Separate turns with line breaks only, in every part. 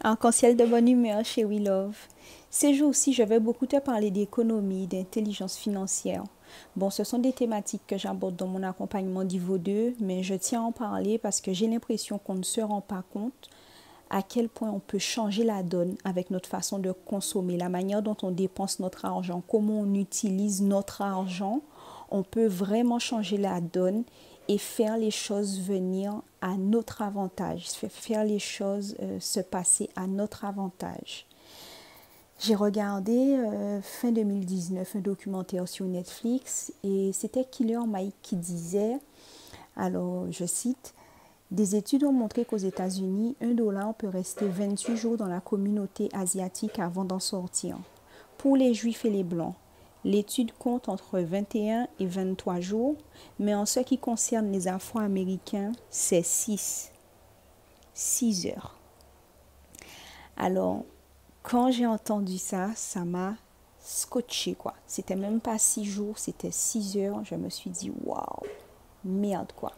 Arc-en-ciel de bonne humeur chez We Love. Ces jours-ci, je vais beaucoup te parler d'économie, d'intelligence financière. Bon, ce sont des thématiques que j'aborde dans mon accompagnement niveau 2, mais je tiens à en parler parce que j'ai l'impression qu'on ne se rend pas compte à quel point on peut changer la donne avec notre façon de consommer, la manière dont on dépense notre argent, comment on utilise notre argent. On peut vraiment changer la donne et faire les choses venir à notre avantage, faire les choses se passer à notre avantage. J'ai regardé fin 2019 un documentaire sur Netflix et c'était Killer Mike qui disait, alors je cite, des études ont montré qu'aux États-Unis, $1 peut rester 28 jours dans la communauté asiatique avant d'en sortir. Pour les Juifs et les Blancs, l'étude compte entre 21 et 23 jours, mais en ce qui concerne les Afro-Américains, c'est 6 heures. Alors, quand j'ai entendu ça, ça m'a scotché, quoi. C'était même pas 6 jours, c'était 6 heures. Je me suis dit, waouh, merde, quoi.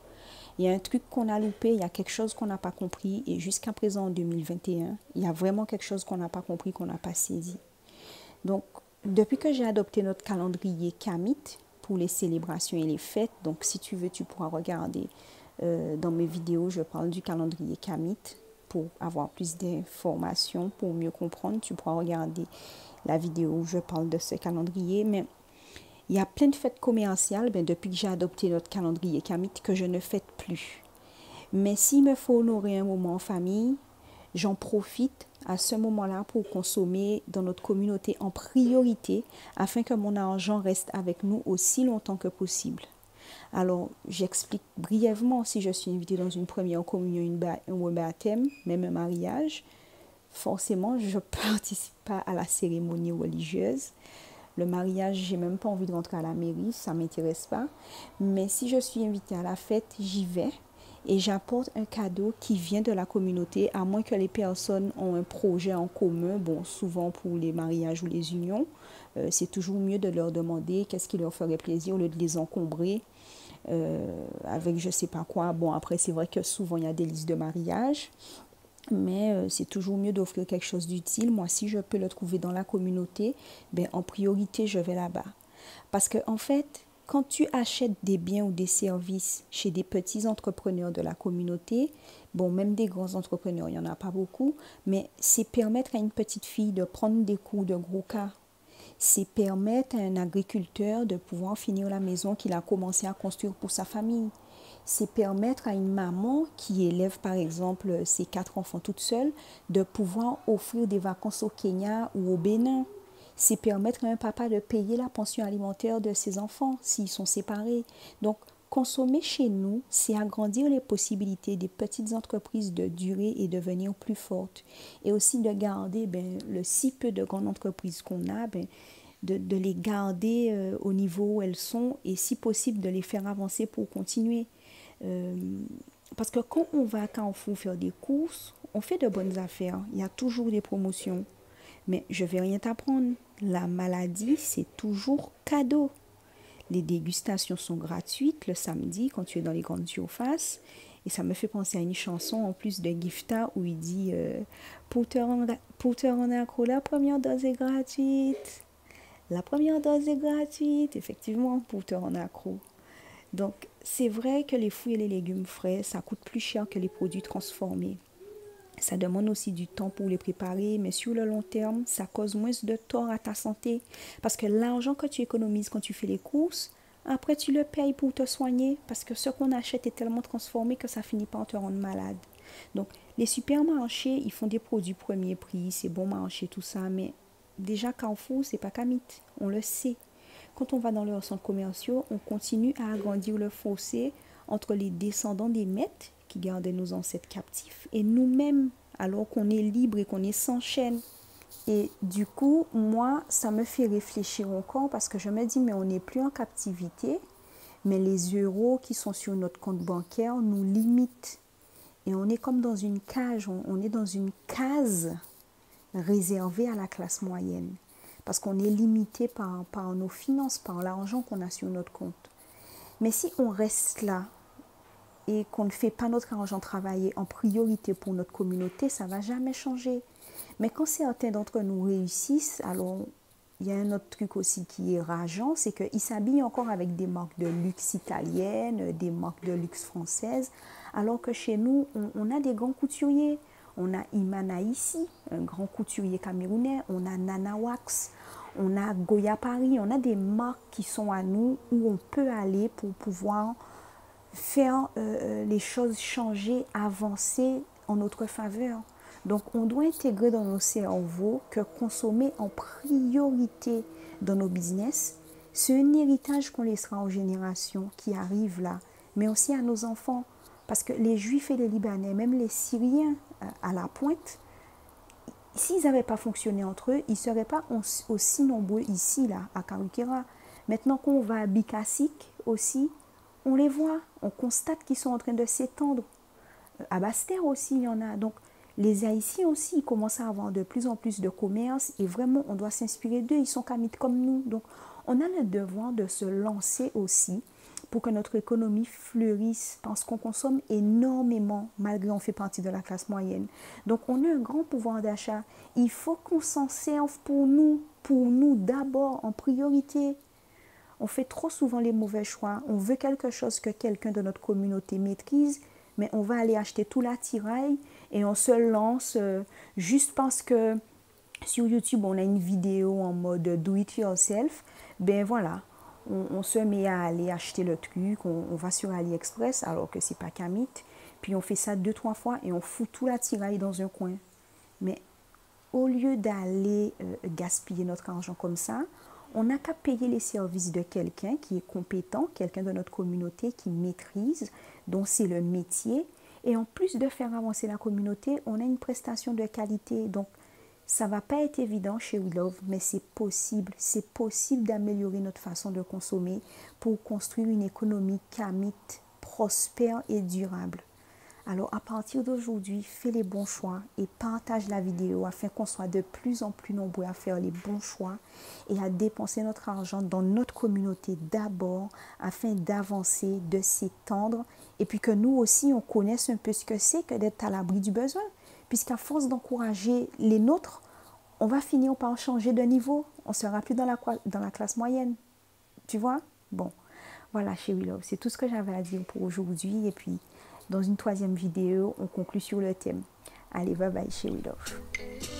Il y a un truc qu'on a loupé, il y a quelque chose qu'on n'a pas compris. Et jusqu'à présent, en 2021, il y a vraiment quelque chose qu'on n'a pas compris, qu'on n'a pas saisi. Donc, depuis que j'ai adopté notre calendrier Kamit pour les célébrations et les fêtes, donc si tu veux, tu pourras regarder dans mes vidéos, je parle du calendrier Kamit pour avoir plus d'informations, pour mieux comprendre. Tu pourras regarder la vidéo où je parle de ce calendrier. Mais il y a plein de fêtes commerciales depuis que j'ai adopté notre calendrier Kamit que je ne fête plus. Mais s'il me faut honorer un moment en famille, j'en profite à ce moment-là pour consommer dans notre communauté en priorité afin que mon argent reste avec nous aussi longtemps que possible. Alors, j'explique brièvement si je suis invitée dans une première communion ou un baptême, même un mariage. Forcément, je ne participe pas à la cérémonie religieuse. Le mariage, j'ai même pas envie de rentrer à la mairie, ça ne m'intéresse pas. Mais si je suis invitée à la fête, j'y vais et j'apporte un cadeau qui vient de la communauté, à moins que les personnes ont un projet en commun. Bon, souvent pour les mariages ou les unions, c'est toujours mieux de leur demander qu'est-ce qui leur ferait plaisir au lieu de les encombrer avec je sais pas quoi. Bon, après, c'est vrai que souvent, il y a des listes de mariage, mais c'est toujours mieux d'offrir quelque chose d'utile. Moi, si je peux le trouver dans la communauté, ben, en priorité, je vais là-bas. Parce que en fait, quand tu achètes des biens ou des services chez des petits entrepreneurs de la communauté, bon, même des grands entrepreneurs, il n'y en a pas beaucoup, mais c'est permettre à une petite fille de prendre des cours de gros cas. C'est permettre à un agriculteur de pouvoir finir la maison qu'il a commencé à construire pour sa famille. C'est permettre à une maman qui élève par exemple ses 4 enfants toute seule de pouvoir offrir des vacances au Kenya ou au Bénin. C'est permettre à un papa de payer la pension alimentaire de ses enfants s'ils sont séparés. Donc, consommer chez nous, c'est agrandir les possibilités des petites entreprises de durer et devenir plus fortes. Et aussi de garder le si peu de grandes entreprises qu'on a, de les garder au niveau où elles sont et si possible de les faire avancer pour continuer. Euh, Parce que quand on va à Carrefour faire des courses, on fait de bonnes affaires. Il y a toujours des promotions. Mais je vais rien t'apprendre. La maladie, c'est toujours cadeau. Les dégustations sont gratuites le samedi quand tu es dans les grandes surfaces. Et ça me fait penser à une chanson en plus de Gifta où il dit pour te rendre accro, la première dose est gratuite. La première dose est gratuite, effectivement, pour te rendre accro. Donc, c'est vrai que les fruits et les légumes frais, ça coûte plus cher que les produits transformés. Ça demande aussi du temps pour les préparer, mais sur le long terme, ça cause moins de tort à ta santé. Parce que l'argent que tu économises quand tu fais les courses, après tu le payes pour te soigner, parce que ce qu'on achète est tellement transformé que ça finit par te rendre malade. Donc, les supermarchés, ils font des produits premier prix, c'est bon marché, tout ça, mais déjà Carrefour, c'est pas Camit, on le sait. Quand on va dans leurs centres commerciaux, on continue à agrandir le fossé entre les descendants des maîtres qui gardaient nos ancêtres captifs et nous-mêmes, alors qu'on est libre et qu'on est sans chaîne. Et du coup, moi, ça me fait réfléchir encore parce que je me dis, mais on n'est plus en captivité, mais les euros qui sont sur notre compte bancaire nous limitent. Et on est comme dans une cage, on est dans une case réservée à la classe moyenne. Parce qu'on est limité par nos finances, par l'argent qu'on a sur notre compte. Mais si on reste là et qu'on ne fait pas notre argent travailler en priorité pour notre communauté, ça ne va jamais changer. Mais quand certains d'entre nous réussissent, alors il y a un autre truc aussi qui est rageant, c'est qu'ils s'habillent encore avec des marques de luxe italiennes, des marques de luxe françaises, alors que chez nous, on a des grands couturiers. On a Imana ici, un grand couturier camerounais, on a Nana Wax, on a Goya Paris, on a des marques qui sont à nous où on peut aller pour pouvoir faire les choses changer, avancer en notre faveur. Donc, on doit intégrer dans nos cerveaux que consommer en priorité dans nos business, c'est un héritage qu'on laissera aux générations qui arrivent là, mais aussi à nos enfants. Parce que les Juifs et les Libanais, même les Syriens à la pointe, s'ils n'avaient pas fonctionné entre eux, ils ne seraient pas aussi nombreux ici, là, à Karukera. Maintenant qu'on va à Bikassik aussi, on les voit, on constate qu'ils sont en train de s'étendre. À Basse-Terre aussi, il y en a. Donc, les Haïtiens aussi, ils commencent à avoir de plus en plus de commerce et vraiment, on doit s'inspirer d'eux. Ils sont kamites comme nous. Donc, on a le devoir de se lancer aussi pour que notre économie fleurisse parce qu'on consomme énormément malgré qu'on fait partie de la classe moyenne. Donc, on a un grand pouvoir d'achat. Il faut qu'on s'en serve pour nous d'abord en priorité. On fait trop souvent les mauvais choix. On veut quelque chose que quelqu'un de notre communauté maîtrise, mais on va aller acheter tout l'attirail et on se lance juste parce que sur YouTube, on a une vidéo en mode do it yourself. Ben voilà, on se met à aller acheter le truc, on va sur AliExpress alors que c'est pas Kamit. Puis on fait ça 2-3 fois et on fout tout l'attirail dans un coin. Mais au lieu d'aller gaspiller notre argent comme ça, on n'a qu'à payer les services de quelqu'un qui est compétent, quelqu'un de notre communauté qui maîtrise, dont c'est le métier. Et en plus de faire avancer la communauté, on a une prestation de qualité. Donc, ça ne va pas être évident chez We Love, mais c'est possible. C'est possible d'améliorer notre façon de consommer pour construire une économie kamite, prospère et durable. Alors, à partir d'aujourd'hui, fais les bons choix et partage la vidéo afin qu'on soit de plus en plus nombreux à faire les bons choix et à dépenser notre argent dans notre communauté d'abord afin d'avancer, de s'étendre et puis que nous aussi, on connaisse un peu ce que c'est que d'être à l'abri du besoin. Puisqu'à force d'encourager les nôtres, on va finir par changer de niveau. On ne sera plus dans la classe moyenne. Tu vois? Bon, voilà, chez We Love. C'est tout ce que j'avais à dire pour aujourd'hui. Et puis, dans une troisième vidéo, on conclut sur le thème. Allez, bye bye chez We Love.